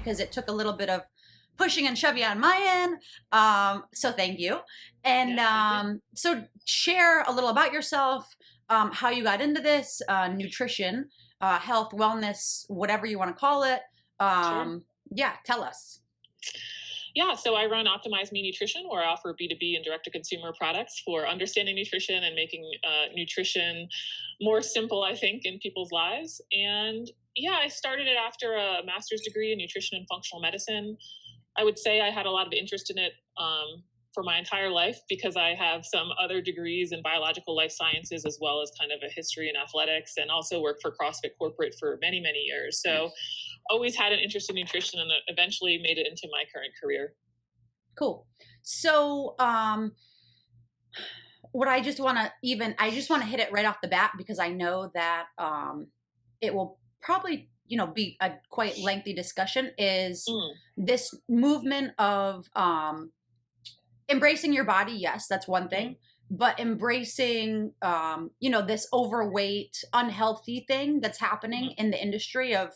because it took a little bit of pushing and shoving on my end. So thank you. And so share a little about yourself, how you got into this, nutrition, health, wellness, whatever you want to call it. Sure. Yeah, tell us. Yeah, so I run Optimize Me Nutrition, where I offer B2B and direct-to-consumer products for understanding nutrition and making nutrition more simple, I think, in people's lives. And yeah, I started it after a master's degree in nutrition and functional medicine. I would say I had a lot of interest in it for my entire life because I have some other degrees in biological life sciences, as well as kind of a history in athletics, and also worked for CrossFit Corporate for many, many years. So always had an interest in nutrition, and eventually made it into my current career. Cool. So, what I just want to hit it right off the bat, because I know that it will probably, be a quite lengthy discussion, is this movement of embracing your body. Yes, that's one thing, but embracing, this overweight, unhealthy thing that's happening in the industry of,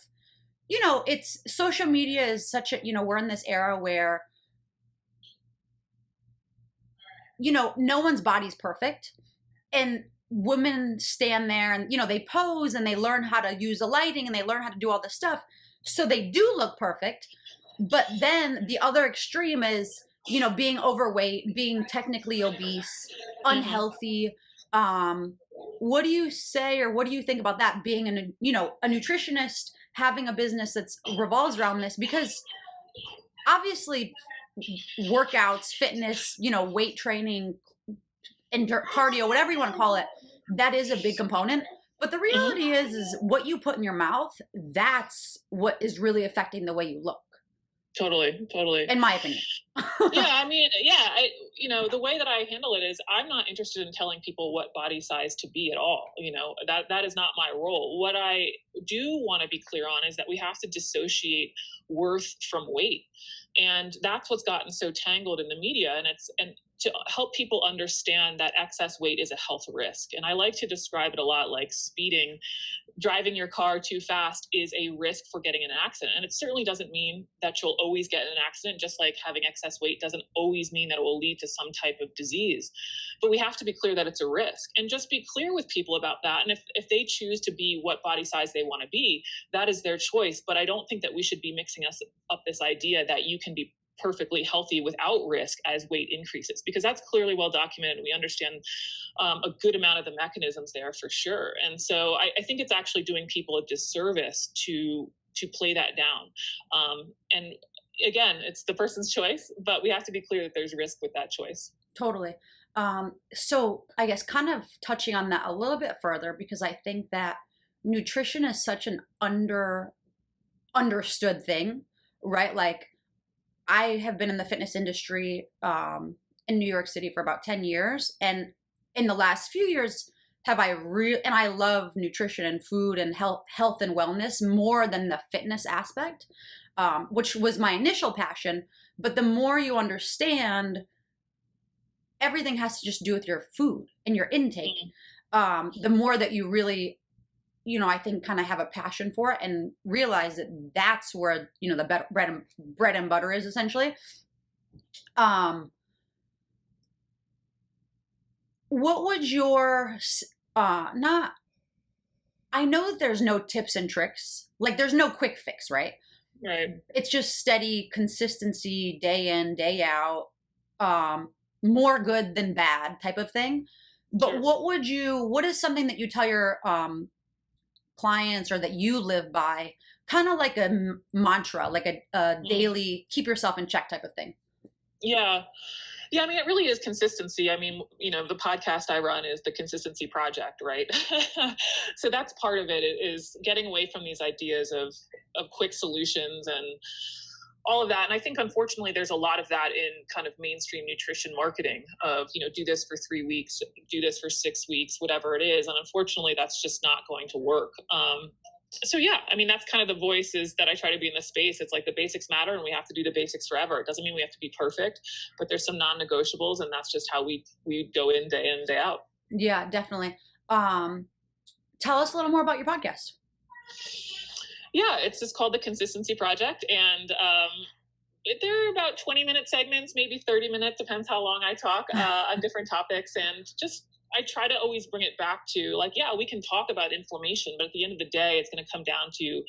it's social media is such a, we're in this era where, no one's body's perfect, and women stand there and, they pose and they learn how to use the lighting and they learn how to do all this stuff. So they do look perfect. But then the other extreme is, being overweight, being technically obese, unhealthy. What do you say, or what do you think about that, being a nutritionist, having a business that's revolves around this? Because obviously workouts, fitness, weight training, and cardio, whatever you want to call it, that is a big component. But the reality is what you put in your mouth, that's what is really affecting the way you look. Totally. In my opinion. The way that I handle it is I'm not interested in telling people what body size to be at all. That is not my role. What I do want to be clear on is that we have to dissociate worth from weight. And that's what's gotten so tangled in the media. And to help people understand that excess weight is a health risk. And I like to describe it a lot like speeding. Driving your car too fast is a risk for getting in an accident. And it certainly doesn't mean that you'll always get in an accident, just like having excess weight doesn't always mean that it will lead to some type of disease. But we have to be clear that it's a risk, and just be clear with people about that. And if they choose to be what body size they want to be, that is their choice. But I don't think that we should be mixing up this idea that you can be perfectly healthy without risk as weight increases, because that's clearly well documented. We understand a good amount of the mechanisms there for sure. And so I think it's actually doing people a disservice to play that down. And again, it's the person's choice, but we have to be clear that there's risk with that choice. Totally. So I guess kind of touching on that a little bit further, because I think that nutrition is such an understood thing, right? Like, I have been in the fitness industry in New York City for about 10 years. And in the last few years, and I love nutrition and food and health and wellness more than the fitness aspect, which was my initial passion. But the more you understand, everything has to just do with your food and your intake. The more that you really, I think kind of have a passion for it and realize that that's where, the bread and butter is essentially. What would your, I know that there's no tips and tricks, like there's no quick fix, right? Right. It's just steady consistency, day in, day out, more good than bad type of thing. But sure. What is something that you tell your, clients, or that you live by, kind of like a mantra, like a daily keep yourself in check type of thing? Yeah, I mean, it really is consistency. I mean, the podcast I run is the Consistency Project, right? So that's part of it, is getting away from these ideas of quick solutions and all of that. And I think, unfortunately, there's a lot of that in kind of mainstream nutrition marketing of, do this for 3 weeks, do this for 6 weeks, whatever it is. And unfortunately, that's just not going to work. So yeah, I mean, that's kind of the voices that I try to be in this space. It's like the basics matter, and we have to do the basics forever. It doesn't mean we have to be perfect, but there's some non-negotiables, and that's just how we go in, day out. Yeah, definitely. Tell us a little more about your podcast. Yeah, it's just called the Consistency Project, and they're about 20-minute segments, maybe 30 minutes, depends how long I talk on different topics. And just, I try to always bring it back to like, yeah, we can talk about inflammation, but at the end of the day, it's going to come down to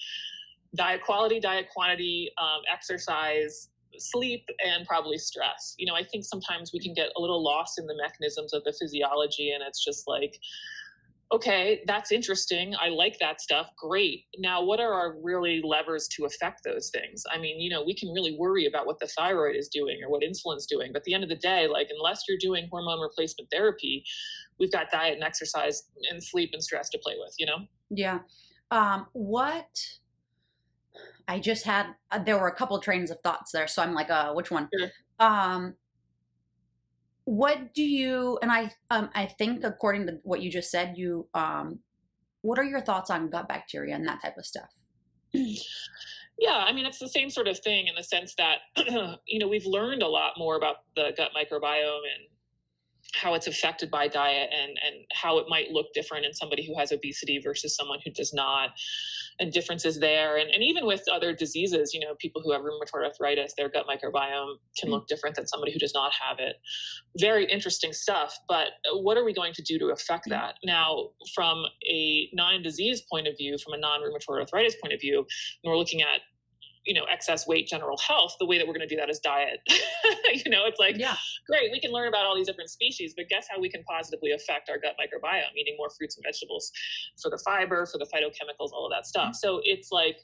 diet quality, diet quantity, exercise, sleep, and probably stress. I think sometimes we can get a little lost in the mechanisms of the physiology, and it's just like, okay, that's interesting. I like that stuff. Great. Now, what are our really levers to affect those things? I mean, we can really worry about what the thyroid is doing or what insulin's doing. But at the end of the day, like, unless you're doing hormone replacement therapy, we've got diet and exercise and sleep and stress to play with? Yeah. What I just had, there were a couple trains of thoughts there. So I'm like, which one? Sure. Um, what do you, and I think according to what you just said, what are your thoughts on gut bacteria and that type of stuff? Yeah, I mean, it's the same sort of thing in the sense that, we've learned a lot more about the gut microbiome and how it's affected by diet, and how it might look different in somebody who has obesity versus someone who does not, and differences there. And even with other diseases, people who have rheumatoid arthritis, their gut microbiome can look different than somebody who does not have it. Very interesting stuff. But what are we going to do to affect that? Now, from a non-disease point of view, from a non-rheumatoid arthritis point of view, when we're looking at excess weight, general health, the way that we're going to do that is diet. It's like, Yeah. great, we can learn about all these different species, but guess how we can positively affect our gut microbiome? Eating more fruits and vegetables for the fiber, for the phytochemicals, all of that stuff. So it's like,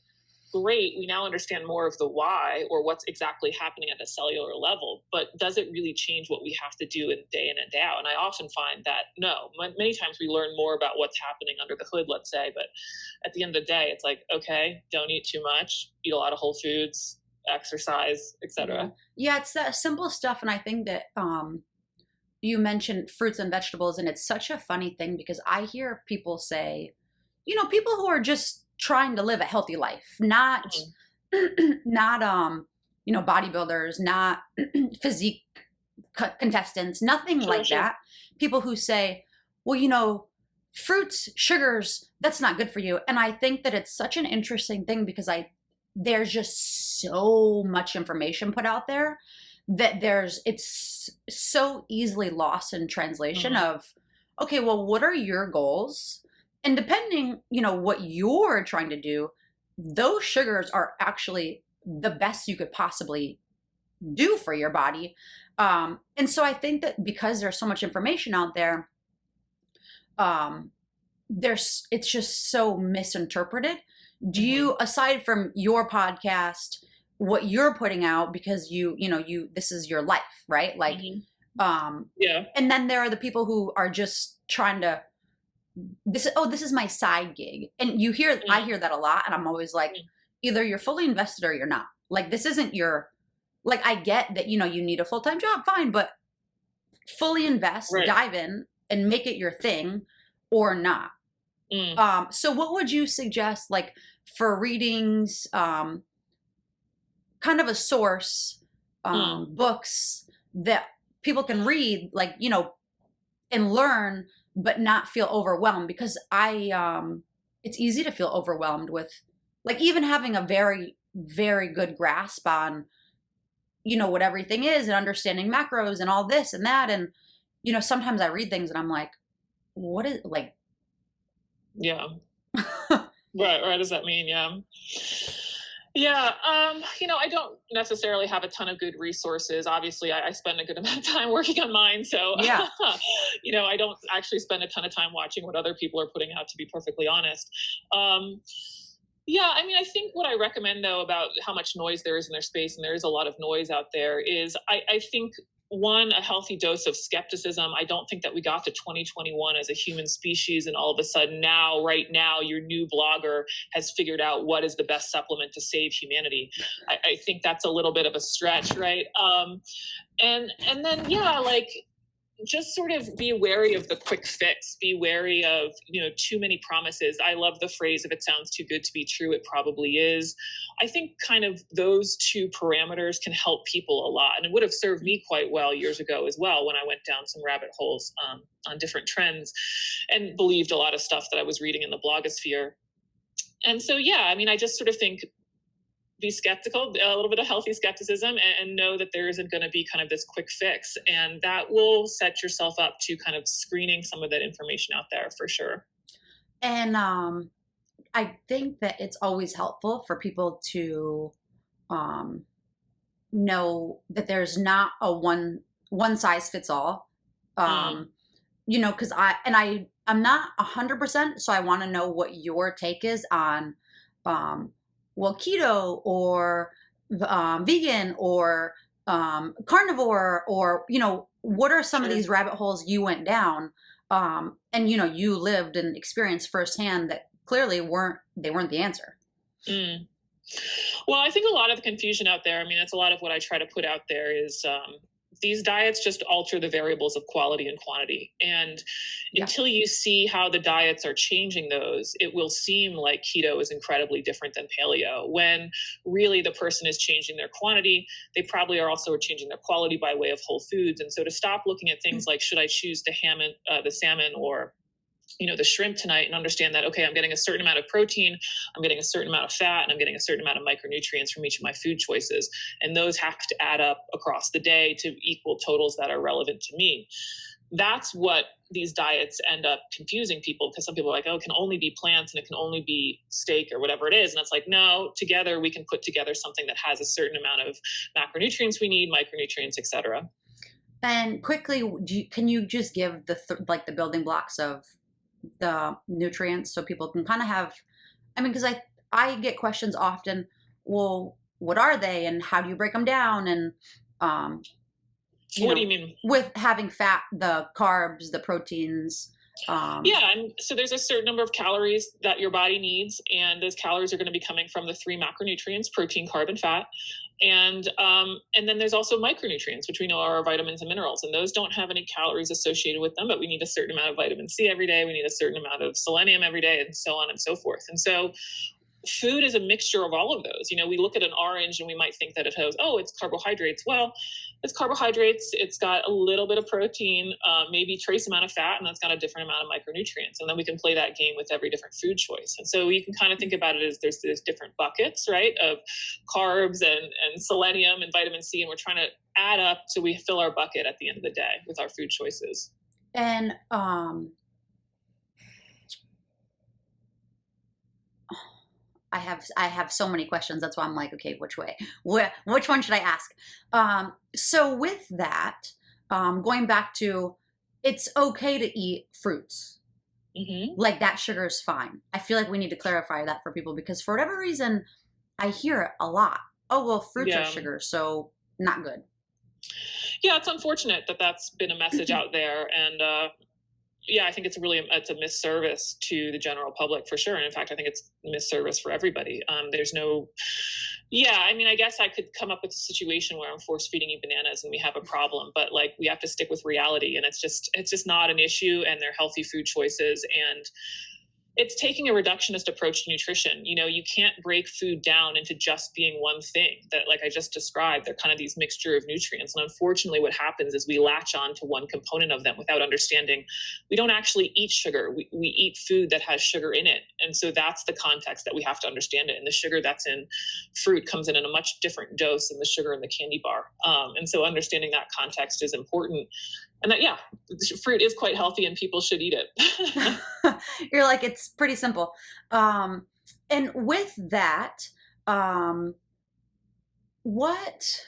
great, we now understand more of the why, or what's exactly happening at a cellular level, but does it really change what we have to do in day in and day out? And I often find that no. Many times we learn more about what's happening under the hood, let's say, but at the end of the day, it's like, okay, don't eat too much, eat a lot of whole foods, exercise, Yeah. etc. Yeah, it's that simple stuff. And I think that you mentioned fruits and vegetables, and it's such a funny thing because I hear people say, people who are just trying to live a healthy life, not Mhm. not bodybuilders, not physique contestants, nothing Sure, like sure. that. People who say, well, fruits, sugars, that's not good for you. And I think that it's such an interesting thing because there's just so much information put out there that it's so easily lost in translation Mhm. of, okay, well, what are your goals? And depending, what you're trying to do, those sugars are actually the best you could possibly do for your body. And so I think that because there's so much information out there, um, it's just so misinterpreted. Do Mhm. you, aside from your podcast, what you're putting out, because this is your life, right? Like, Mhm. um, Yeah. and then there are the people who are just trying to, this is my side gig. And I Mhm. hear that a lot. And I'm always like, Mhm. either you're fully invested or you're not. Like, this isn't like, I get that, you need a full-time job, fine, but fully invest, Right. dive in and make it your thing or not. Mm. So what would you suggest, like, for readings, kind of a source, Mm. books that people can read, like, and learn, but not feel overwhelmed? Because it's easy to feel overwhelmed with, like, even having a very, very good grasp on, what everything is and understanding macros and all this and that. And, sometimes I read things and I'm like, what is, like, Yeah. Right. Right. Does that mean? Yeah. Yeah. I don't necessarily have a ton of good resources. Obviously, I spend a good amount of time working on mine. So, yeah. I don't actually spend a ton of time watching what other people are putting out, to be perfectly honest. Um, yeah, I mean, I think what I recommend though about how much noise there is in their space, and there is a lot of noise out there, is I think one, a healthy dose of skepticism. I don't think that we got to 2021 as a human species, and all of a sudden now, right now, your new blogger has figured out what is the best supplement to save humanity. I think that's a little bit of a stretch, right? And then yeah, like, just sort of be wary of the quick fix, be wary of too many promises. I love the phrase, if it sounds too good to be true, it probably is. I think kind of those two parameters can help people a lot, and it would have served me quite well years ago as well, when I went down some rabbit holes on different trends and believed a lot of stuff that I was reading in the blogosphere. And so, yeah, I mean, I just sort of think be skeptical, a little bit of healthy skepticism, and know that there isn't going to be kind of this quick fix. And that will set yourself up to kind of screening some of that information out there for sure. And I think that it's always helpful for people to um, know that there's not a one size fits all. Mm, Because I'm not 100%, so I want to know what your take is on, um, well, keto or vegan or carnivore, or what are some of sure. these rabbit holes you went down, and you lived and experienced firsthand that clearly weren't the answer. Mm. Well, I think a lot of the confusion out there, I mean, it's a lot of what I try to put out there is these diets just alter the variables of quality and quantity. And Yeah. until you see how the diets are changing those, it will seem like keto is incredibly different than paleo, when really the person is changing their quantity. They probably are also changing their quality by way of whole foods. And so to stop looking at things like, should I choose the salmon, or the shrimp tonight, and understand that, okay, I'm getting a certain amount of protein, I'm getting a certain amount of fat, and I'm getting a certain amount of micronutrients from each of my food choices, and those have to add up across the day to equal totals that are relevant to me. That's what these diets end up confusing people, because some people are like, oh, it can only be plants and it can only be steak or whatever it is, and it's like, no, together we can put together something that has a certain amount of macronutrients we need, micronutrients, etc. And quickly, can you just give like the building blocks of the nutrients so people can kind of have, I mean, because I get questions often, well, what are they and how do you break them down? And um you What do know you mean? with having fat, the carbs, the proteins. Yeah, and so there's a certain number of calories that your body needs, and those calories are going to be coming from the three macronutrients: protein, carb, and fat. And then there's also micronutrients, which we know are our vitamins and minerals, and those don't have any calories associated with them, but we need a certain amount of vitamin C every day. We need a certain amount of selenium every day, and so on and so forth. And so food is a mixture of all of those. We look at an orange and we might think that it has, oh, it's carbohydrates. Well, it's carbohydrates. It's got a little bit of protein, maybe trace amount of fat, and that's got a different amount of micronutrients. And then we can play that game with every different food choice. And so you can kind of think about it as there's different buckets, right, of carbs and selenium and vitamin C, and we're trying to add up so we fill our bucket at the end of the day with our food choices. And I have so many questions. That's why I'm like, okay, which one should I ask? So with that, going back to, it's okay to eat fruits. Hmm. Like that sugar is fine. I feel like we need to clarify that for people, because for whatever reason, I hear it a lot. Oh, well, fruits are Yeah. sugar, so not good. Yeah, it's unfortunate that that's been a message out there, and yeah, I think it's a misservice to the general public for sure. And in fact, I think it's a misservice for everybody. There's no, yeah, I mean, I guess I could come up with a situation where I'm force feeding you bananas and we have a problem, but like we have to stick with reality, and it's just not an issue, and they're healthy food choices, and it's taking a reductionist approach to nutrition. You can't break food down into just being one thing that, like I just described, they're kind of these mixture of nutrients. And unfortunately, what happens is we latch on to one component of them without understanding we don't actually eat sugar. We eat food that has sugar in it. And so that's the context that we have to understand it. And the sugar that's in fruit comes in a much different dose than the sugar in the candy bar. And so understanding that context is important. And that, yeah, fruit is quite healthy and people should eat it. You're like, it's pretty simple. Um, and with that, um, what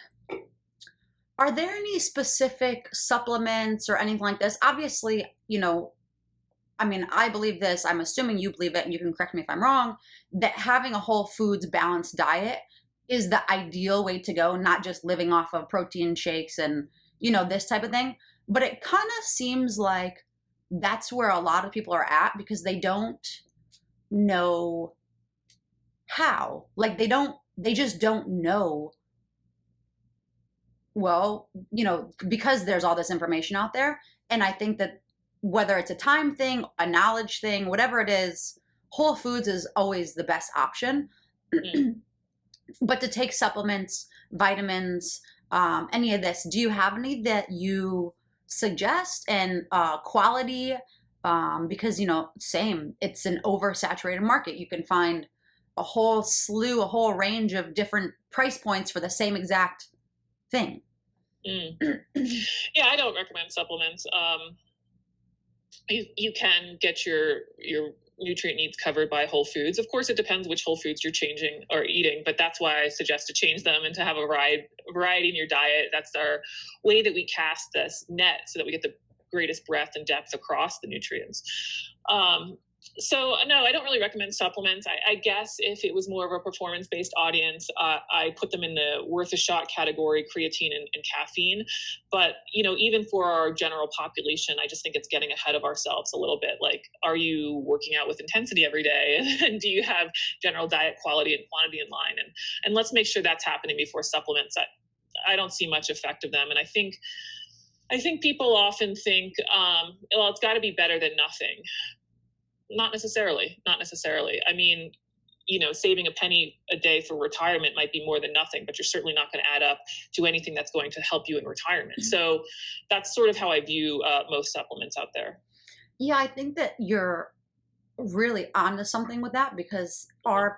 are there any specific supplements or anything like this? Obviously, I mean, I believe this. I'm assuming you believe it, and you can correct me if I'm wrong, that having a whole foods balanced diet is the ideal way to go, not just living off of protein shakes and, this type of thing. But it kind of seems like that's where a lot of people are at, because they don't know how. Like they just don't know. Well, because there's all this information out there. And I think that whether it's a time thing, a knowledge thing, whatever it is, Whole Foods is always the best option. Mm. But to take supplements, vitamins, any of this, do you have any that you suggest? And quality, because, same, it's an oversaturated market. You can find a whole slew, a whole range of different price points for the same exact thing. Mm. Yeah, I don't recommend supplements. You can get your nutrient needs covered by whole foods. Of course, it depends which whole foods you're changing or eating, but that's why I suggest to change them and to have a variety in your diet. That's our way that we cast this net so that we get the greatest breadth and depth across the nutrients. Um, so no, I don't really recommend supplements. I guess if it was more of a performance based audience, I put them in the worth a shot category, creatine and caffeine. But even for our general population, I just think it's getting ahead of ourselves a little bit. Like, are you working out with intensity every day, and do you have general diet quality and quantity in line? And let's make sure that's happening before supplements. I don't see much effect of them, and I think people often think, well, it's got to be better than nothing. Not necessarily. Not necessarily. I mean, saving a penny a day for retirement might be more than nothing, but you're certainly not going to add up to anything that's going to help you in retirement. So that's sort of how I view most supplements out there. Yeah, I think that you're really onto something with that, because our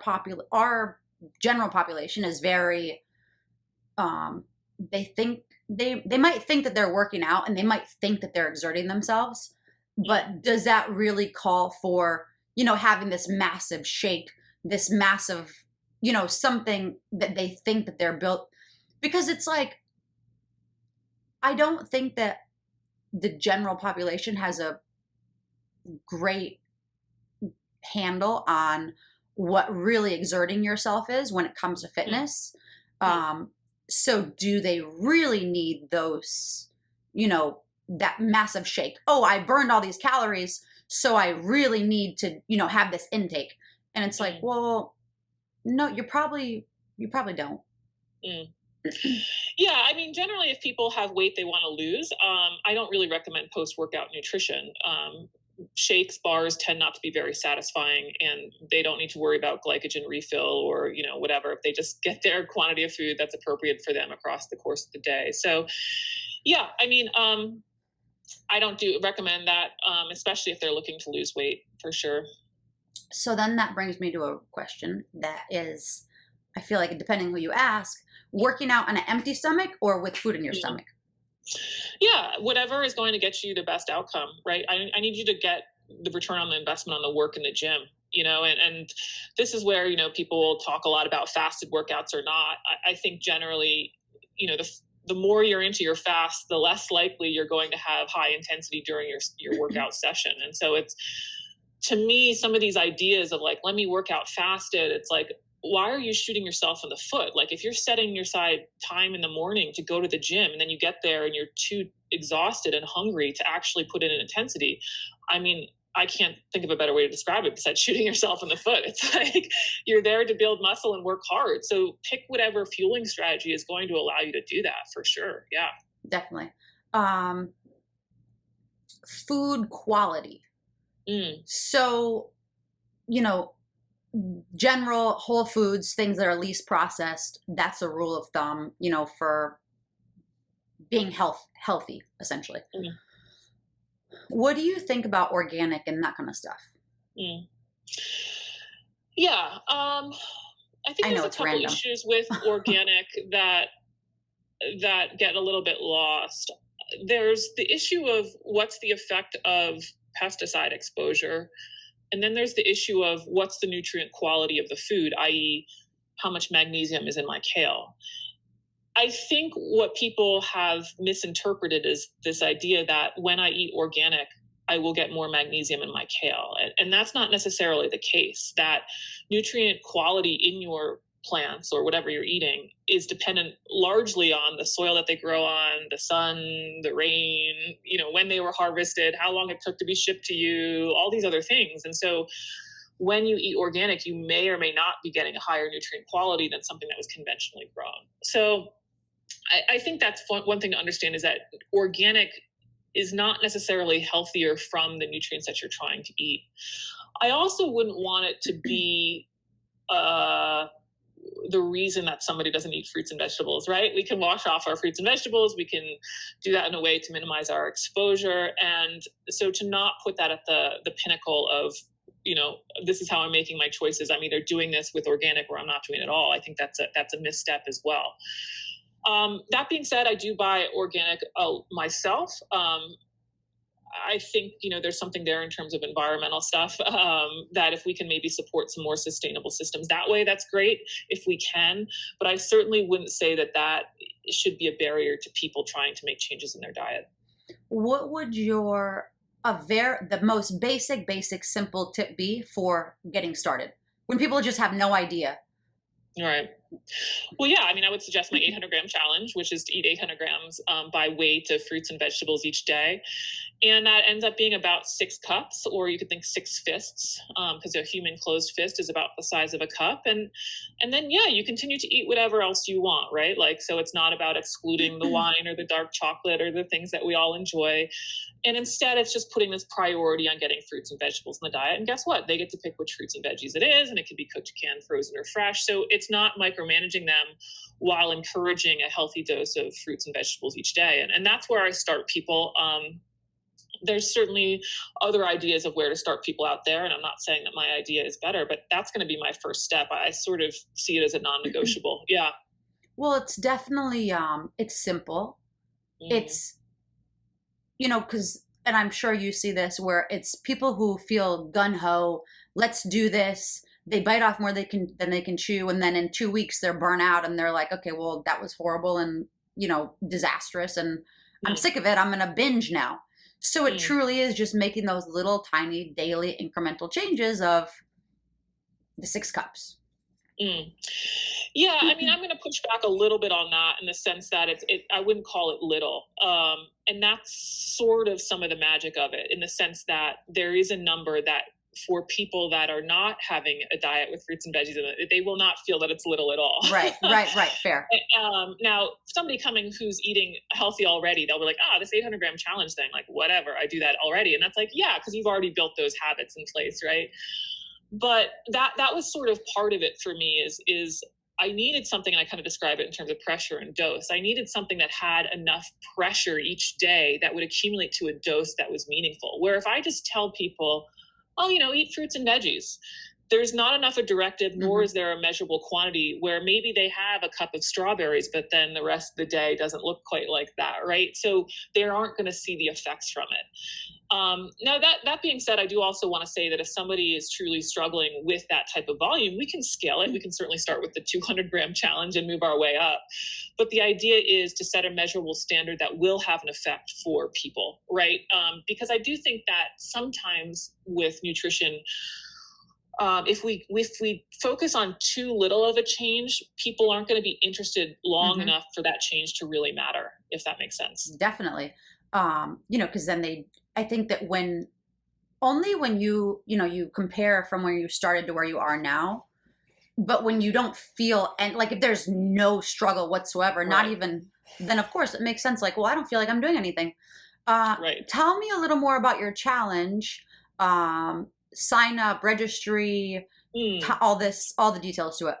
general population is very they think they might think that they're working out, and they might think that they're exerting themselves, but does that really call for, having this massive shake, this massive, something that they think that they're built? Because it's like, I don't think that the general population has a great handle on what really exerting yourself is when it comes to fitness. So do they really need those, that massive shake? Oh, I burned all these calories, so I really need to, have this intake. And it's like, well, no, you probably don't. Mm. Yeah, I mean, generally, if people have weight they want to lose, I don't really recommend post-workout nutrition. Shakes, bars tend not to be very satisfying, and they don't need to worry about glycogen refill or whatever. If they just get their quantity of food that's appropriate for them across the course of the day. So, yeah, I mean, I don't recommend that, especially if they're looking to lose weight, for sure. So then that brings me to a question that is, I feel like, depending who you ask, working out on an empty stomach or with food in your Mhm. stomach? Yeah, whatever is going to get you the best outcome, right? I need you to get the return on the investment on the work in the gym, and this is where, people will talk a lot about fasted workouts or not. I think generally, the more you're into your fast, the less likely you're going to have high intensity during your workout session. And so it's, to me, some of these ideas of like, let me work out fasted, it's like, why are you shooting yourself in the foot? Like, if you're setting your side time in the morning to go to the gym, and then you get there and you're too exhausted and hungry to actually put in an intensity, I mean, I can't think of a better way to describe it besides shooting yourself in the foot. It's like, you're there to build muscle and work hard. So pick whatever fueling strategy is going to allow you to do that, for sure. Yeah. Definitely. Um, Food quality. Mm. So, general whole foods, things that are least processed, that's a rule of thumb, for being healthy, essentially. Mm. What do you think about organic and that kind of stuff? Mm. Yeah. I think I there's know a it's couple random. issues with organic that get a little bit lost. There's the issue of what's the effect of pesticide exposure. And then there's the issue of what's the nutrient quality of the food, i.e., how much magnesium is in my kale. I think what people have misinterpreted is this idea that when I eat organic, I will get more magnesium in my kale. And that's not necessarily the case. That nutrient quality in your plants or whatever you're eating is dependent largely on the soil that they grow on, the sun, the rain, when they were harvested, how long it took to be shipped to you, all these other things. And so when you eat organic, you may or may not be getting a higher nutrient quality than something that was conventionally grown. So I think that's one thing to understand, is that organic is not necessarily healthier from the nutrients that you're trying to eat. I also wouldn't want it to be the reason that somebody doesn't eat fruits and vegetables, right? We can wash off our fruits and vegetables. We can do that in a way to minimize our exposure. And so to not put that at the pinnacle of this is how I'm making my choices. I'm either doing this with organic or I'm not doing it at all. I think that's a misstep as well. That being said, I do buy organic myself. I think there's something there in terms of environmental stuff, that if we can maybe support some more sustainable systems that way, that's great if we can. But I certainly wouldn't say that should be a barrier to people trying to make changes in their diet. What would the most basic simple tip be for getting started when people just have no idea? All right. Well, yeah, I mean, I would suggest my 800-gram challenge, which is to eat 800 grams by weight of fruits and vegetables each day. And that ends up being about 6 cups, or you could think 6 fists, because a human closed fist is about the size of a cup. And then, yeah, you continue to eat whatever else you want, right? Like, so it's not about excluding the wine or the dark chocolate or the things that we all enjoy. And instead, it's just putting this priority on getting fruits and vegetables in the diet. And guess what? They get to pick which fruits and veggies it is, and it can be cooked, canned, frozen, or fresh. So it's not micromanaging them while encouraging a healthy dose of fruits and vegetables each day. And that's where I start people. There's certainly other ideas of where to start people out there. And I'm not saying that my idea is better, but that's going to be my first step. I sort of see it as a non-negotiable. Yeah. Well, it's definitely, it's simple. It's, because, and I'm sure you see this where it's people who feel gun ho, let's do this. They bite off more than they can chew. And then in 2 weeks they're burnt out and they're like, okay, well, that was horrible and, disastrous. And I'm sick of it. I'm going to binge now. So it truly is just making those little tiny daily incremental changes of the 6 cups. Yeah, I mean, I'm going to push back a little bit on that in the sense that I wouldn't call it little. And that's sort of some of the magic of it, in the sense that there is a number that for people that are not having a diet with fruits and veggies in it, they will not feel that it's little at all. Right. Fair. Now, somebody coming who's eating healthy already, they'll be like, this 800-gram challenge thing, like, whatever, I do that already. And that's like, yeah, because you've already built those habits in place, right? But that was sort of part of it for me is I needed something, and I kind of describe it in terms of pressure and dose. I needed something that had enough pressure each day that would accumulate to a dose that was meaningful. Where if I just tell people, eat fruits and veggies, there's not enough a directive, nor is there a measurable quantity where maybe they have a cup of strawberries, but then the rest of the day doesn't look quite like that, right? So they aren't going to see the effects from it. Now, that being said, I do also want to say that if somebody is truly struggling with that type of volume, we can scale it. We can certainly start with the 200-gram challenge and move our way up. But the idea is to set a measurable standard that will have an effect for people, right? Because I do think that sometimes with nutrition, if we focus on too little of a change, people aren't going to be interested long enough for that change to really matter, if that makes sense. Definitely. Because then I think that when you compare from where you started to where you are now, but when you don't feel, and like if there's no struggle whatsoever, not even, then of course it makes sense. Like, well, I don't feel like I'm doing anything. Right. Tell me a little more about your challenge. Sign up, registry, all the details to it.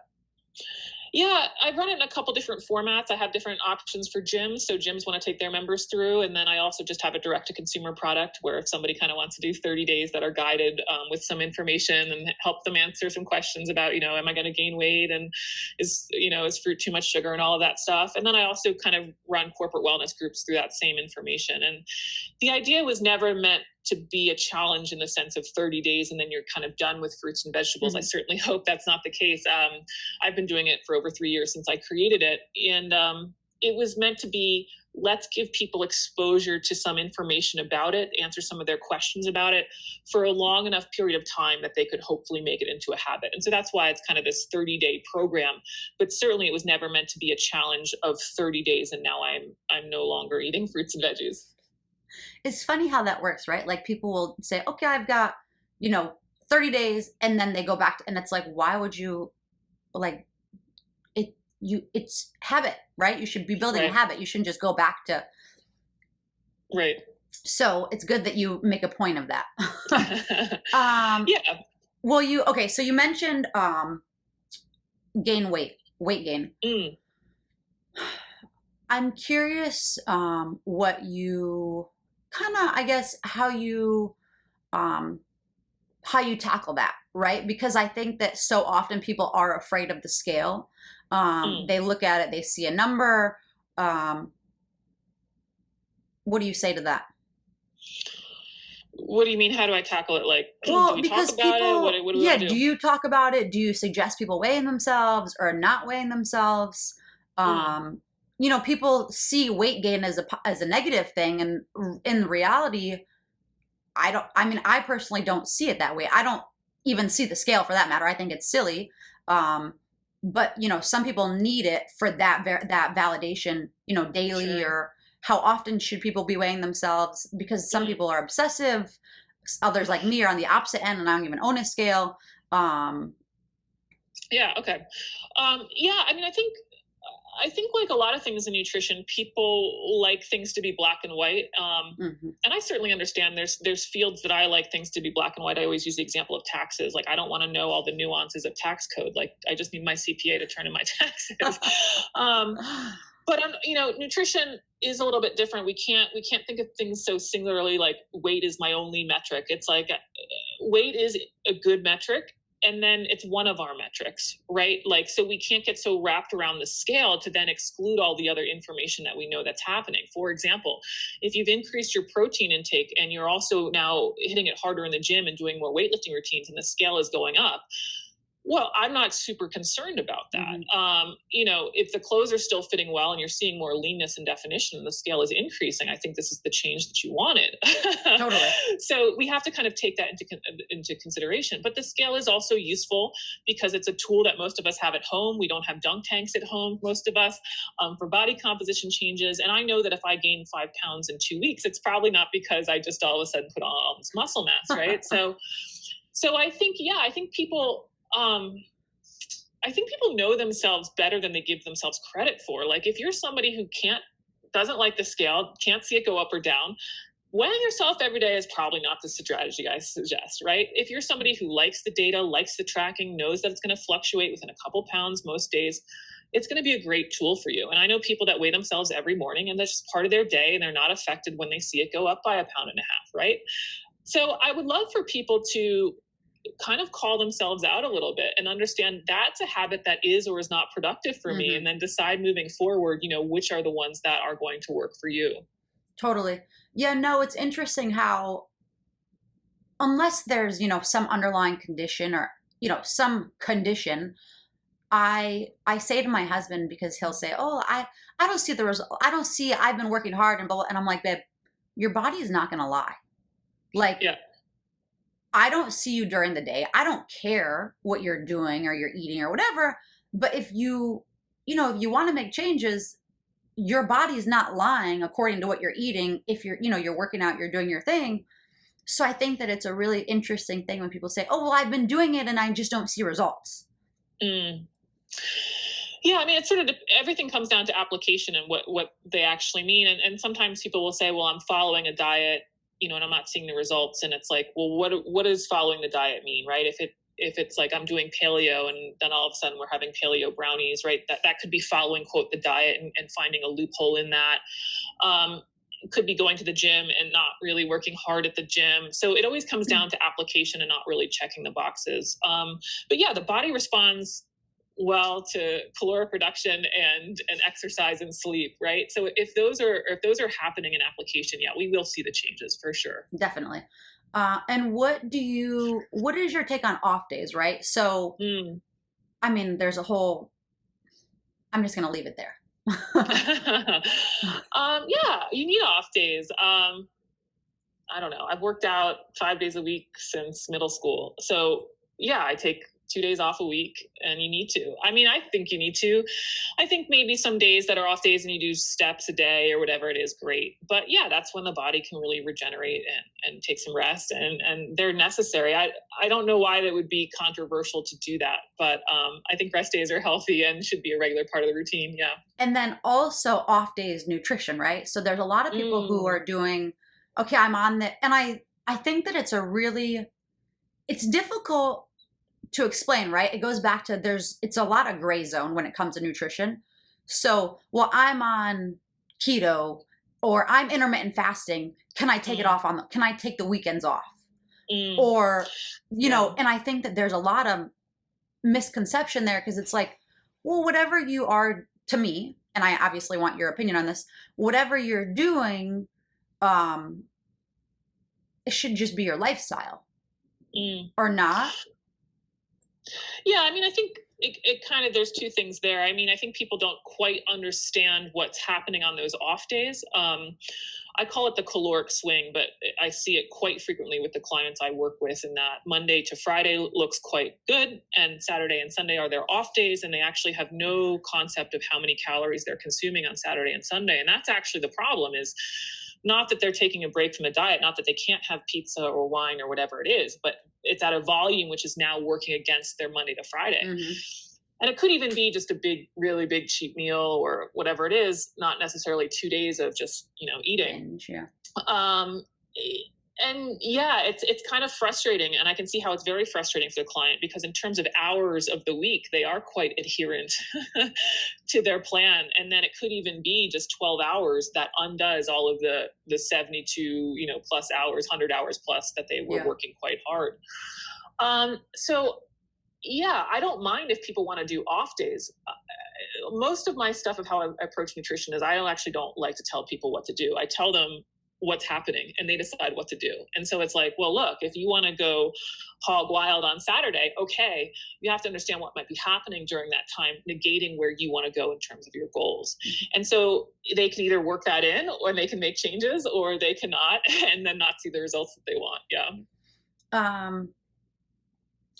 Yeah, I run it in a couple different formats. I have different options for gyms. So gyms want to take their members through. And then I also just have a direct to consumer product where if somebody kind of wants to do 30 days that are guided with some information and help them answer some questions about, am I going to gain weight? And is fruit too much sugar and all of that stuff. And then I also kind of run corporate wellness groups through that same information. And the idea was never meant to be a challenge in the sense of 30 days and then you're kind of done with fruits and vegetables. I certainly hope that's not the case. I've been doing it for over 3 years since I created it. And it was meant to be, let's give people exposure to some information about it, answer some of their questions about it for a long enough period of time that they could hopefully make it into a habit. And so that's why it's kind of this 30-day program. But certainly it was never meant to be a challenge of 30 days. And now I'm no longer eating fruits and veggies. It's funny how that works, right? Like people will say, okay, I've got, 30 days. And then they go back and it's like, why would you it's habit, right? You should be building a habit. You shouldn't just go back to. Right. So it's good that you make a point of that. Yeah. Well, so you mentioned, weight gain. I'm curious, what you kind of, I guess, how you how you tackle that, right? Because I think that so often people are afraid of the scale. Mm. They look at it, they see a number. Um, what do you say to that? What do you mean? How do I tackle it? Like, do Well, we talk because about it? people, What do we yeah, want to do do? you talk about it? Do you suggest people weighing themselves or not weighing themselves? Mm. Um, people see weight gain as a negative thing, and in reality, I mean, I personally don't see it that way. I don't even see the scale for that matter. I think it's silly. Um, but some people need it for that validation, daily, Sure. or how often should people be weighing themselves? Because some Mm. people are obsessive, others like me are on the opposite end and I don't even own a scale. Um, Yeah. Okay. Yeah. I mean, I think like a lot of things in nutrition, people like things to be black and white. mhm. And I certainly understand there's fields that I like things to be black and white. I always use the example of taxes. Like I don't want to know all the nuances of tax code. Like I just need my CPA to turn in my taxes. um, but nutrition is a little bit different. We can't think of things so singularly. Like weight is my only metric. It's like weight is a good metric, and then it's one of our metrics, right? Like, so we can't get so wrapped around the scale to then exclude all the other information that we know that's happening. For example, if you've increased your protein intake and you're also now hitting it harder in the gym and doing more weightlifting routines and the scale is going up, well, I'm not super concerned about Mhm. that. If the clothes are still fitting well and you're seeing more leanness and definition and the scale is increasing, I think this is the change that you wanted. Totally. So we have to kind of take that into consideration. But the scale is also useful because it's a tool that most of us have at home. We don't have dunk tanks at home, most of us, for body composition changes. And I know that if I gain 5 pounds in 2 weeks, it's probably not because I just all of a sudden put on all this muscle mass, right? So I think, yeah, I think people know themselves better than they give themselves credit for. Like if you're somebody who doesn't like the scale, can't see it go up or down, weighing yourself every day is probably not the strategy I suggest, right? If you're somebody who likes the data, likes the tracking, knows that it's going to fluctuate within a couple pounds most days, it's going to be a great tool for you. And I know people that weigh themselves every morning and that's just part of their day and they're not affected when they see it go up by 1.5 pounds, right? So I would love for people to kind of call themselves out a little bit and understand that's a habit that is or is not productive for me, and Mhm. then decide moving forward, which are the ones that are going to work for you. Totally. Yeah, no, it's interesting how unless there's, some underlying condition or, some condition, I say to my husband because he'll say, "Oh, I don't see the result. I don't see I've been working hard and blah, blah." And I'm like, "Babe, your body is not going to lie. Like Yeah. I don't see you during the day. I don't care what you're doing or you're eating or whatever, but if you want to make changes, your body's not lying according to what you're eating. If you're working out, you're doing your thing." So I think that it's a really interesting thing when people say, "Oh, well, I've been doing it and I just don't see results." Mm. Yeah, I mean, it's sort of everything comes down to application and what they actually mean. And sometimes people will say, "Well, I'm following a diet, and I'm not seeing the results." And it's like, well, what does following the diet mean, right? If it's like I'm doing paleo and then all of a sudden we're having paleo brownies, right? That could be following quote the diet and finding a loophole in that. Um, could be going to the gym and not really working hard at the gym. So it always comes down to application and not really checking the boxes. But yeah, the body responds well to caloric production and exercise and sleep, right? So if those are happening in application, yeah, we will see the changes for sure. Definitely. And what is your take on off days, right? So, Mm. I mean, there's a whole, I'm just going to leave it there. Yeah, you need off days. I don't know. I've worked out 5 days a week since middle school. So yeah, I take 2 days off a week and you need to. I mean, I think you need to. I think maybe some days that are off days and you do steps a day or whatever it is, great. But yeah, that's when the body can really regenerate and take some rest and they're necessary. I don't know why that would be controversial to do that, but I think rest days are healthy and should be a regular part of the routine. Yeah. And then also off days nutrition, right? So there's a lot of people who Mm, are doing, okay, I'm on the, and I think that it's difficult to explain, right? It goes back to it's a lot of gray zone when it comes to nutrition. So, well, I'm on keto or I'm intermittent fasting. Can I take it mm, off can I take the weekends off? Mm, Or, yeah. and I think that there's a lot of misconception there because it's like, well, whatever you are to me, and I obviously want your opinion on this, whatever you're doing, um, it should just be your lifestyle Mm. or not. Yeah, I mean, I think it kind of, there's two things there. I mean, I think people don't quite understand what's happening on those off days. I call it the caloric swing, but I see it quite frequently with the clients I work with, in that Monday to Friday looks quite good, and Saturday and Sunday are their off days, and they actually have no concept of how many calories they're consuming on Saturday and Sunday. And that's actually the problem, is not that they're taking a break from the diet, not that they can't have pizza or wine or whatever it is, but it's at a volume which is now working against their Monday to Friday. Mm-hmm. And it could even be just a big, really big cheat meal or whatever it is, not necessarily 2 days of just, eating. Binge, yeah. Um, and yeah, it's kind of frustrating, and I can see how it's very frustrating for the client, because in terms of hours of the week, they are quite adherent to their plan, and then it could even be just 12 hours that undoes all of the 72 plus hours, 100 hours plus that they were Yeah. working quite hard. So yeah, I don't mind if people want to do off days. Most of my stuff of how I approach nutrition is, I actually don't like to tell people what to do. I tell them what's happening, and they decide what to do. And so it's like, well, look, if you want to go hog wild on Saturday, okay, you have to understand what might be happening during that time, negating where you want to go in terms of your goals. And so they can either work that in, or they can make changes, or they cannot, and then not see the results that they want. Yeah.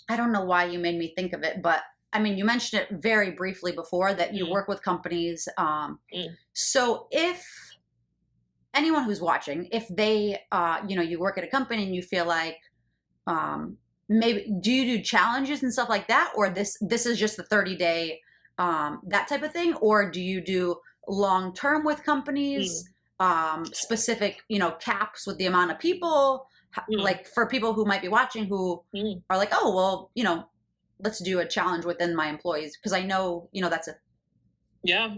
I don't know why you made me think of it, but I mean, you mentioned it very briefly before that you Mm, work with companies. mm, So if anyone who's watching, if they, you work at a company and you feel like, maybe, do you do challenges and stuff like that, or this is just the 30-day, that type of thing, or do you do long term with companies, mm, specific, caps with the amount of people, mm, like for people who might be watching who mm. are like, oh well, let's do a challenge within my employees because I know, that's a Yeah.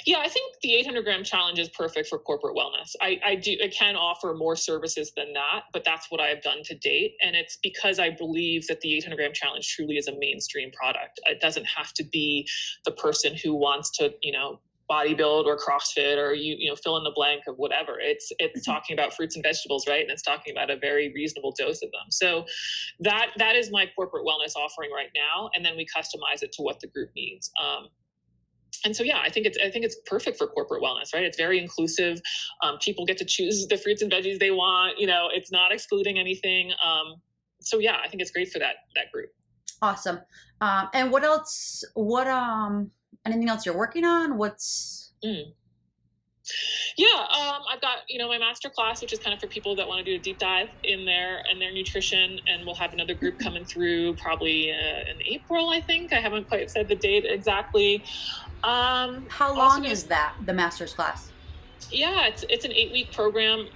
Yeah, I think the 800-gram challenge is perfect for corporate wellness. I can offer more services than that, but that's what I've done to date. And it's because I believe that the 800-gram challenge truly is a mainstream product. It doesn't have to be the person who wants to, bodybuild or CrossFit or fill in the blank of whatever. It's talking about fruits and vegetables, right? And it's talking about a very reasonable dose of them. So that is my corporate wellness offering right now, and then we customize it to what the group needs. And so, yeah, I think it's perfect for corporate wellness, right? It's very inclusive. People get to choose the fruits and veggies they want. It's not excluding anything. So, yeah, I think it's great for that group. awesome. And what else? Anything else you're working on? What's Mm. Yeah, I've got my master class, which is kind of for people that want to do a deep dive in their nutrition, and we'll have another group coming through probably in April. I think I haven't quite said the date exactly. How Also long gonna is that, the master's class? Yeah, it's an 8-week program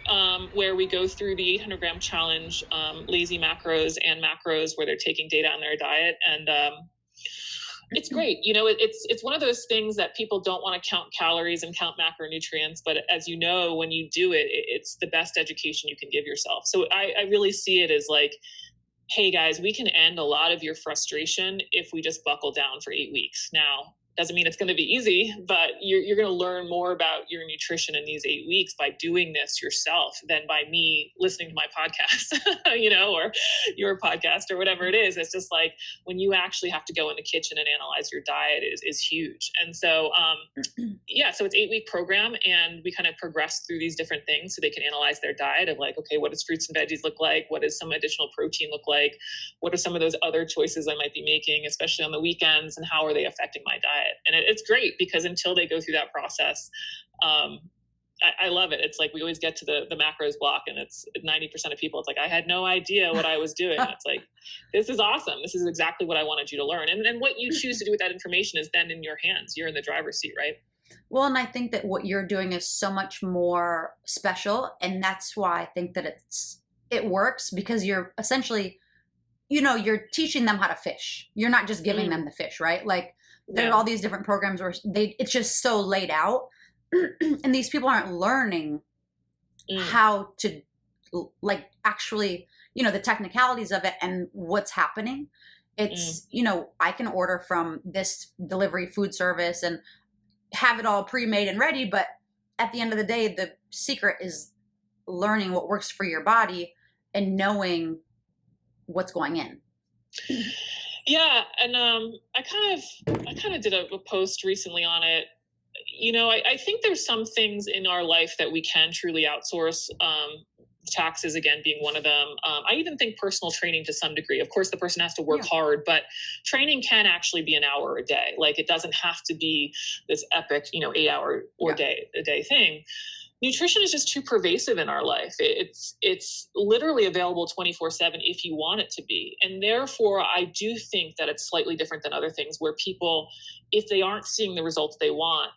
where we go through the 800-gram challenge, lazy macros and macros, where they're taking data on their diet, and it's great. It's one of those things that people don't want to count calories and count macronutrients, but as you know, when you do it, it's the best education you can give yourself. So I really see it as like, hey guys, we can end a lot of your frustration if we just buckle down for 8 weeks. Now, doesn't mean it's going to be easy, but you're going to learn more about your nutrition in these 8 weeks by doing this yourself than by me listening to my podcast, or your podcast or whatever it is. It's just like when you actually have to go in the kitchen and analyze your diet is huge. And so, yeah, so it's 8-week program, and we kind of progress through these different things so they can analyze their diet of like, okay, what does fruits and veggies look like? What does some additional protein look like? What are some of those other choices I might be making, especially on the weekends, and how are they affecting my diet? And it's great because until they go through that process, I love it. It's like we always get to the macros block, and it's 90% of people. It's like, I had no idea what I was doing. And it's like, this is awesome. This is exactly what I wanted you to learn. And then what you choose to do with that information is then in your hands. You're in the driver's seat, right? Well, and I think that what you're doing is so much more special, and that's why I think that it works because you're essentially, you're teaching them how to fish. You're not just giving them the fish, right? Like there are Yeah. all these different programs where it's just so laid out, and these people aren't learning Mm, how to like actually, the technicalities of it and what's happening. Mm. It's, I can order from this delivery food service and have it all pre-made and ready, but at the end of the day, the secret is learning what works for your body and knowing what's going in. Yeah, and I kind of did a post recently on it. I think there's some things in our life that we can truly outsource. Taxes again being one of them. I even think personal training to some degree. Of course, the person has to work Yeah. hard, but training can actually be an hour a day. Like it doesn't have to be this epic, 8 hour or Yeah. day a day thing. Nutrition is just too pervasive in our life. It's literally available 24/7 if you want it to be. And therefore, I do think that it's slightly different than other things where people, if they aren't seeing the results they want,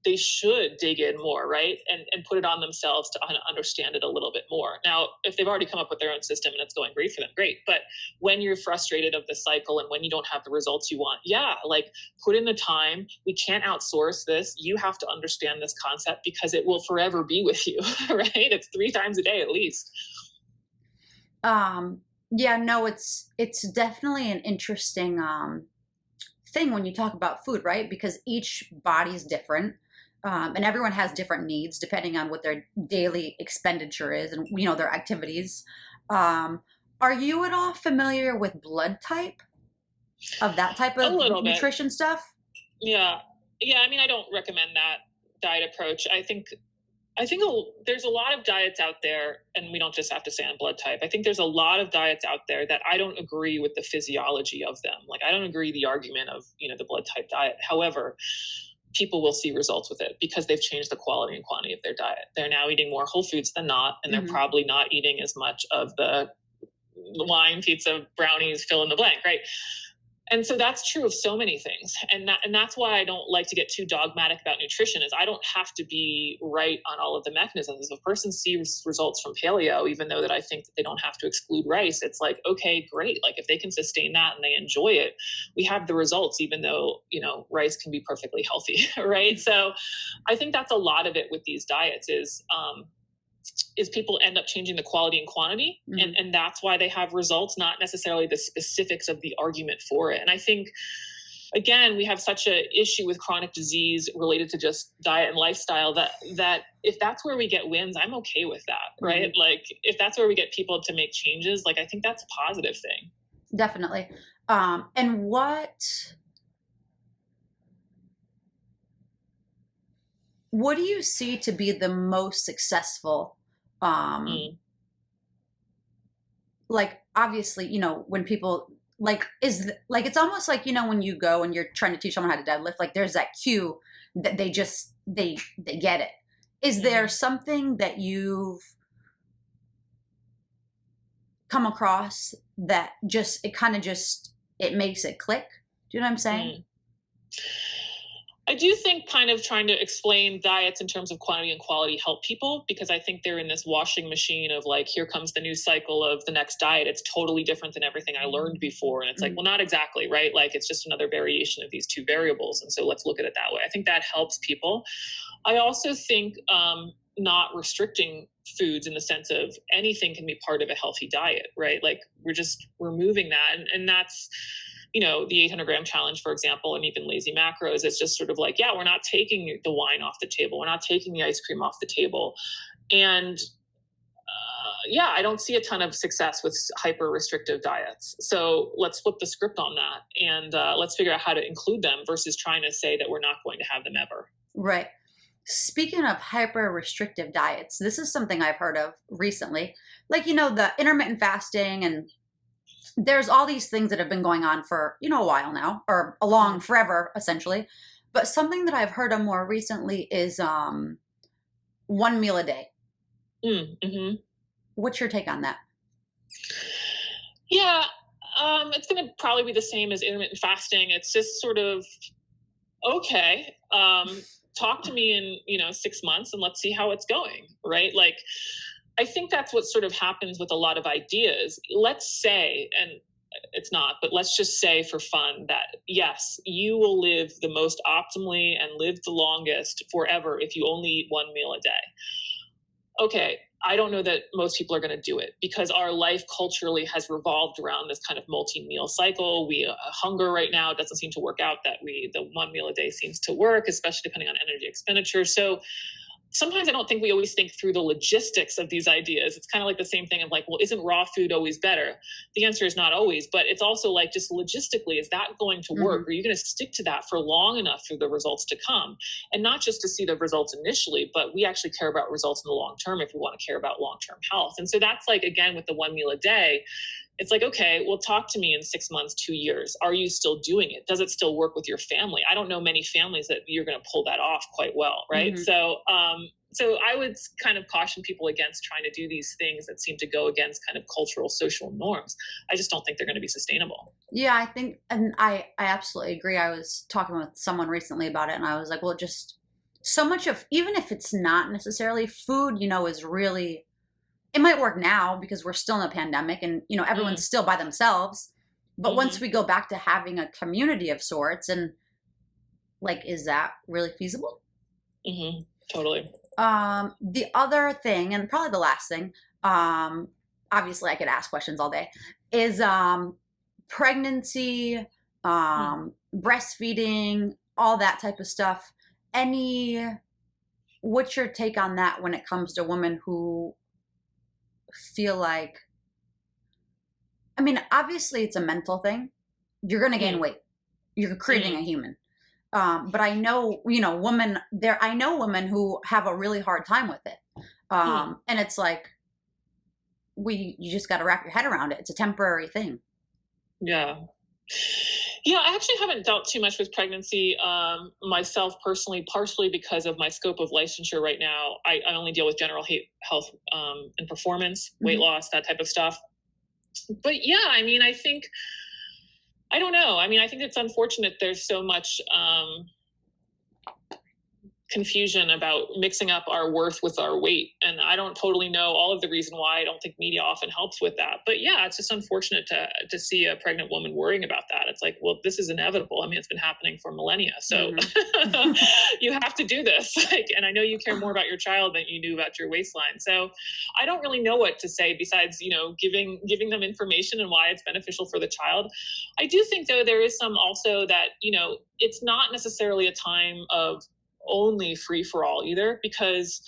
they should dig in more, right? And put it on themselves to understand it a little bit more. Now, if they've already come up with their own system and it's going great for them, great. But when you're frustrated of the cycle and when you don't have the results you want, yeah, like put in the time. We can't outsource this. You have to understand this concept because it will forever be with you, right? It's 3 times a day at least. Yeah, no, it's definitely an interesting thing when you talk about food, right? Because each body's different. And everyone has different needs depending on what their daily expenditure is and their activities. Um, are you at all familiar with blood type, of that type A of little bit. nutrition stuff? Yeah. Yeah. I mean, I don't recommend that diet approach. I think there's a lot of diets out there, and we don't just have to say on blood type. I think there's a lot of diets out there that I don't agree with the physiology of them. Like I don't agree the argument of the blood type diet. However, people will see results with it because they've changed the quality and quantity of their diet. They're now eating more whole foods than not, and they're Hmm. probably not eating as much of the wine, pizza, brownies, fill in the blank, right? And so that's true of so many things, and that's why I don't like to get too dogmatic about nutrition. Is I don't have to be right on all of the mechanisms. If a person sees results from paleo, even though that I think that they don't have to exclude rice, it's like, okay, great. Like if they can sustain that and they enjoy it, we have the results. Even though rice can be perfectly healthy, right? So I think that's a lot of it with these diets is people end up changing the quality and quantity, and Hmm. and that's why they have results, not necessarily the specifics of the argument for it. And I think again we have such a issue with chronic disease related to just diet and lifestyle that if that's where we get wins, I'm okay with that, Hmm. right? Like if that's where we get people to make changes, like I think that's a positive thing. Definitely. And what do you see to be the most successful, um Mm. like obviously, when people like it's almost like, when you go and you're trying to teach someone how to deadlift, like there's that cue that they get it. Is there Hmm. something that you've come across that just it kind of just it makes it click? Do you know what I'm saying? Mm. I do think kind of trying to explain diets in terms of quantity and quality help people because I think they're in this washing machine of like, here comes the new cycle of the next diet. It's totally different than everything I learned before. And it's like, Mhm. well, not exactly, right? Like it's just another variation of these two variables. And so let's look at it that way. I think that helps people. I also think not restricting foods in the sense of anything can be part of a healthy diet, right? Like we're moving that. And that's, the 800-gram challenge, for example, and even lazy macros, it's just sort of like, yeah, we're not taking the wine off the table. We're not taking the ice cream off the table. And yeah, I don't see a ton of success with hyper restrictive diets. So let's flip the script on that and let's figure out how to include them versus trying to say that we're not going to have them ever. Right. Speaking of hyper restrictive diets, this is something I've heard of recently. Like, the intermittent fasting, and there's all these things that have been going on for, a while now, or along Mm. forever, essentially. But something that I've heard of more recently is one meal a day. Mm-hmm. What's your take on that? Yeah, it's going to probably be the same as intermittent fasting. It's just sort of okay. Talk to me in 6 months and let's see how it's going, right? Like, I think that's what sort of happens with a lot of ideas. Let's say, and it's not, but let's just say for fun that yes, you will live the most optimally and live the longest forever if you only eat one meal a day. Okay, I don't know that most people are going to do it because our life culturally has revolved around this kind of multi-meal cycle. We hunger right now. It doesn't seem to work out that the one meal a day seems to work, especially depending on energy expenditure. So sometimes I don't think we always think through the logistics of these ideas. It's kind of like the same thing of like, well, isn't raw food always better? The answer is not always, but it's also like just logistically, is that going to work? Are you going to stick to that for long enough for the results to come? And not just to see the results initially, but we actually care about results in the long term if we want to care about long-term health. And so that's like, again, with the one meal a day, it's like, okay, well, talk to me in 6 months, 2 years. Are you still doing it? Does it still work with your family? I don't know many families that you're going to pull that off quite well, right? So I would kind of caution people against trying to do these things that seem to go against kind of cultural, social norms. I just don't think they're going to be sustainable. Yeah, I think, and I absolutely agree. I was talking with someone recently about it, and I was like, well, just so much of, even if it's not necessarily food, is really, it might work now because we're still in a pandemic and, everyone's still by themselves. But once we go back to having a community of sorts, and like, is that really feasible? Totally. The other thing, and probably the last thing, obviously I could ask questions all day, is pregnancy, breastfeeding, all that type of stuff. What's your take on that when it comes to women who feel like, I mean, obviously it's a mental thing. You're going to gain weight. You're creating a human. But I know, I know women who have a really hard time with it. And it's like, you just got to wrap your head around it. It's a temporary thing. Yeah. Yeah, I actually haven't dealt too much with pregnancy myself personally, partially because of my scope of licensure right now. I only deal with general health and performance, weight loss, that type of stuff. But yeah, I mean, I don't know. I mean, I think it's unfortunate there's so much confusion about mixing up our worth with our weight. And I don't totally know all of the reason why. I don't think media often helps with that. But yeah, it's just unfortunate to see a pregnant woman worrying about that. It's like, well, this is inevitable. I mean, it's been happening for millennia. So you have to do this. And I know you care more about your child than you knew about your waistline. So I don't really know what to say besides, giving them information and why it's beneficial for the child. I do think, though, there is some also that, it's not necessarily a time of only free for all either, because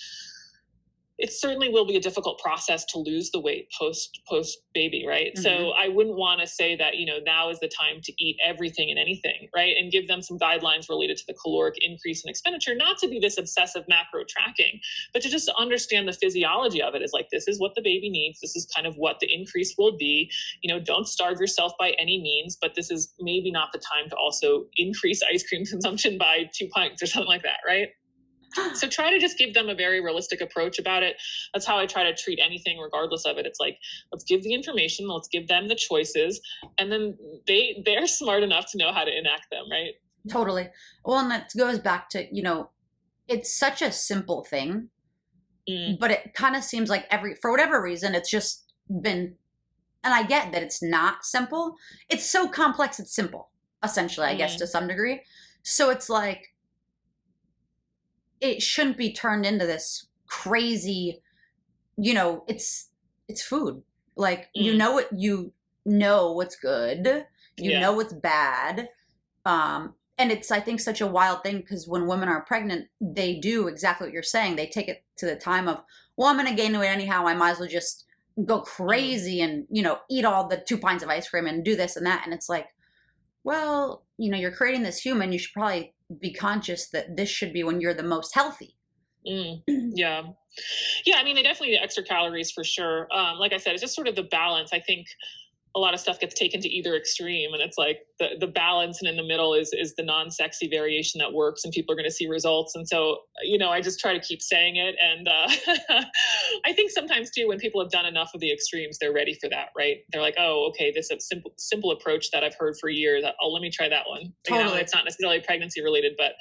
it certainly will be a difficult process to lose the weight post baby, right? So I wouldn't want to say that, now is the time to eat everything and anything, right? And give them some guidelines related to the caloric increase in expenditure, not to be this obsessive macro tracking, but to just understand the physiology of it is like, this is what the baby needs. This is kind of what the increase will be. Don't starve yourself by any means, but this is maybe not the time to also increase ice cream consumption by 2 pints or something like that, right? So try to just give them a very realistic approach about it. That's how I try to treat anything regardless of it. It's like, let's give the information, let's give them the choices, and then they're smart enough to know how to enact them, right? Totally. Well, and that goes back to, it's such a simple thing, but it kind of seems like for whatever reason, it's just been, and I get that it's not simple. It's so complex, it's simple, essentially, I guess, to some degree. So it's like, it shouldn't be turned into this crazy, it's food. Like, you know what's good, know what's bad. And it's, I think, such a wild thing because when women are pregnant, they do exactly what you're saying. They take it to the time of, well, I'm going to gain weight anyhow. I might as well just go crazy and, eat all the 2 pints of ice cream and do this and that. And it's like, well, you're creating this human. You should probably be conscious that this should be when you're the most healthy. Yeah. I mean, they definitely need extra calories for sure. Like I said, it's just sort of the balance. I think a lot of stuff gets taken to either extreme, and it's like the balance and in the middle is the non-sexy variation that works, and people are going to see results. And so, I just try to keep saying it. And I think sometimes too, when people have done enough of the extremes, they're ready for that, right? They're like, oh, okay, this is a simple approach that I've heard for years. Oh, let me try that one. Totally. It's not necessarily pregnancy related, but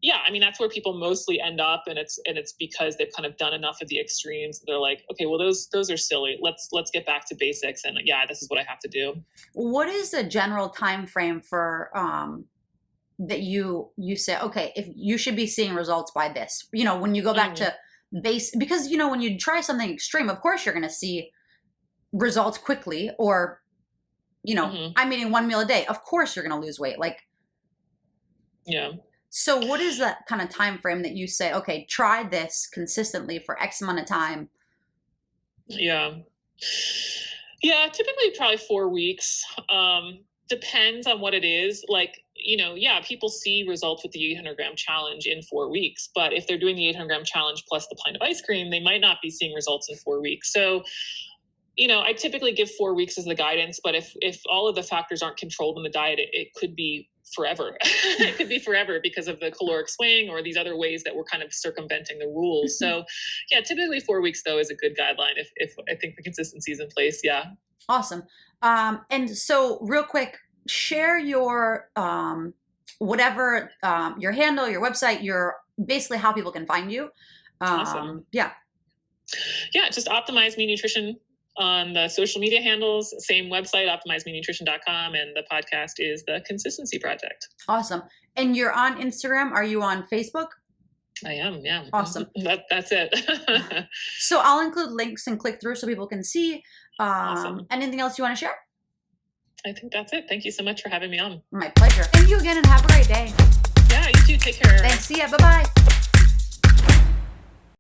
yeah, I mean, that's where people mostly end up. And it's because they've kind of done enough of the extremes. They're like, okay, well, those are silly. Let's get back to basics. And yeah, this is what I have to do. What is the general time frame for, that you say, okay, if you should be seeing results by this, when you go back to because, when you try something extreme, of course you're going to see results quickly, or, I'm eating one meal a day. Of course you're going to lose weight. Yeah. So what is that kind of time frame that you say, okay, try this consistently for X amount of time? Yeah. Yeah, typically probably 4 weeks. Depends on what it is. Yeah, people see results with the 800-gram challenge in 4 weeks, but if they're doing the 800-gram challenge plus the pint of ice cream, they might not be seeing results in 4 weeks. So, I typically give 4 weeks as the guidance, but if all of the factors aren't controlled in the diet, it could be forever. It could be forever because of the caloric swing or these other ways that we're kind of circumventing the rules. So yeah, typically 4 weeks though is a good guideline if I think the consistency is in place. Yeah. Awesome. And so real quick, share your, whatever, your handle, your website, your basically how people can find you. Awesome. Yeah. Yeah. Just Optimize Me Nutrition on the social media handles, same website, optimizemenutrition.com. And the podcast is The Consistency Project. Awesome. And you're on Instagram. Are you on Facebook? I am. Yeah. Awesome. That's it. So I'll include links and click through so people can see. Awesome. Anything else you want to share? I think that's it. Thank you so much for having me on. My pleasure. Thank you again and have a great day. Yeah, you too. Take care. Thanks. See ya. Bye-bye.